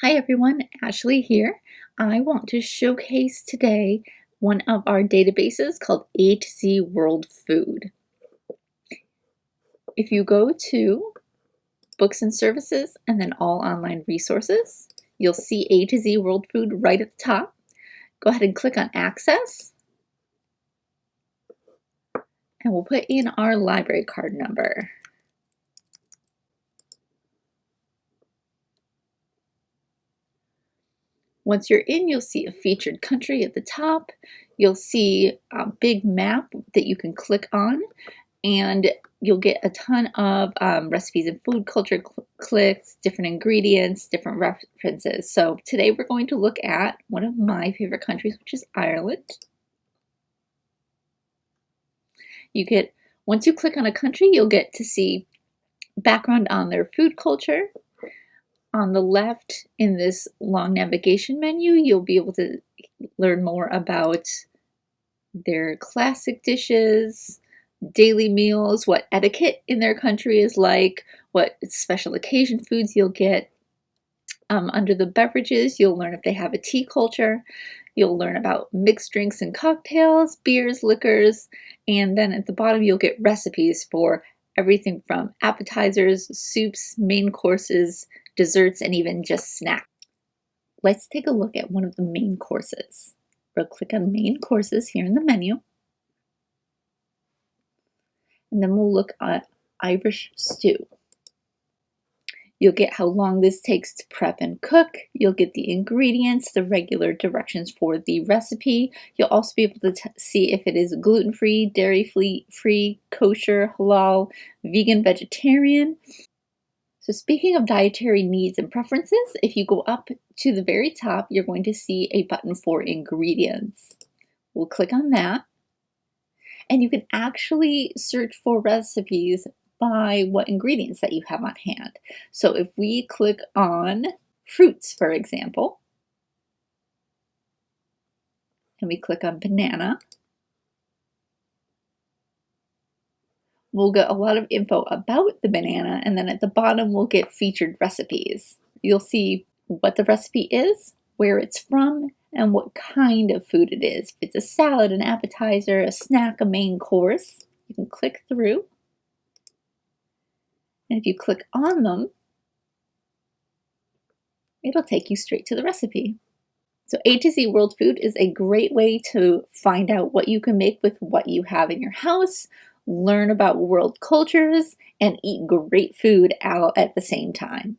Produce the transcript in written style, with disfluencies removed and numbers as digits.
Hi everyone, Ashley here. I want to showcase today one of our databases called AtoZ World Food. If you go to Books and Services and then All Online Resources, you'll see AtoZ World Food right at the top. Go ahead and click on Access, and we'll put in our library card number. Once you're in, you'll see a featured country at the top. You'll see a big map that you can click on, and you'll get a ton of recipes and food culture clicks, different ingredients, different references. So today we're going to look at one of my favorite countries, which is Ireland. Once you click on a country, you'll get to see background on their food culture. On the left in this long navigation menu, you'll be able to learn more about their classic dishes, daily meals, what etiquette in their country is like, what special occasion foods you'll get. Under the beverages, you'll learn if they have a tea culture. You'll learn about mixed drinks and cocktails, beers, liquors, and then at the bottom you'll get recipes for everything from appetizers, soups, main courses, desserts, and even just snacks. Let's take a look at one of the main courses. We'll click on main courses here in the menu. And then we'll look at Irish stew. You'll get how long this takes to prep and cook. You'll get the ingredients, the regular directions for the recipe. You'll also be able to see if it is gluten-free, dairy-free, kosher, halal, vegan, vegetarian. So speaking of dietary needs and preferences, if you go up to the very top, you're going to see a button for ingredients. We'll click on that, and you can actually search for recipes by what ingredients that you have on hand. So if we click on fruits, for example, and we click on banana, we'll get a lot of info about the banana, and then at the bottom we'll get featured recipes. You'll see what the recipe is, where it's from, and what kind of food it is. If it's a salad, an appetizer, a snack, a main course, you can click through. And if you click on them, it'll take you straight to the recipe. So AtoZ World Food is a great way to find out what you can make with what you have in your house, learn about world cultures, and eat great food all at the same time.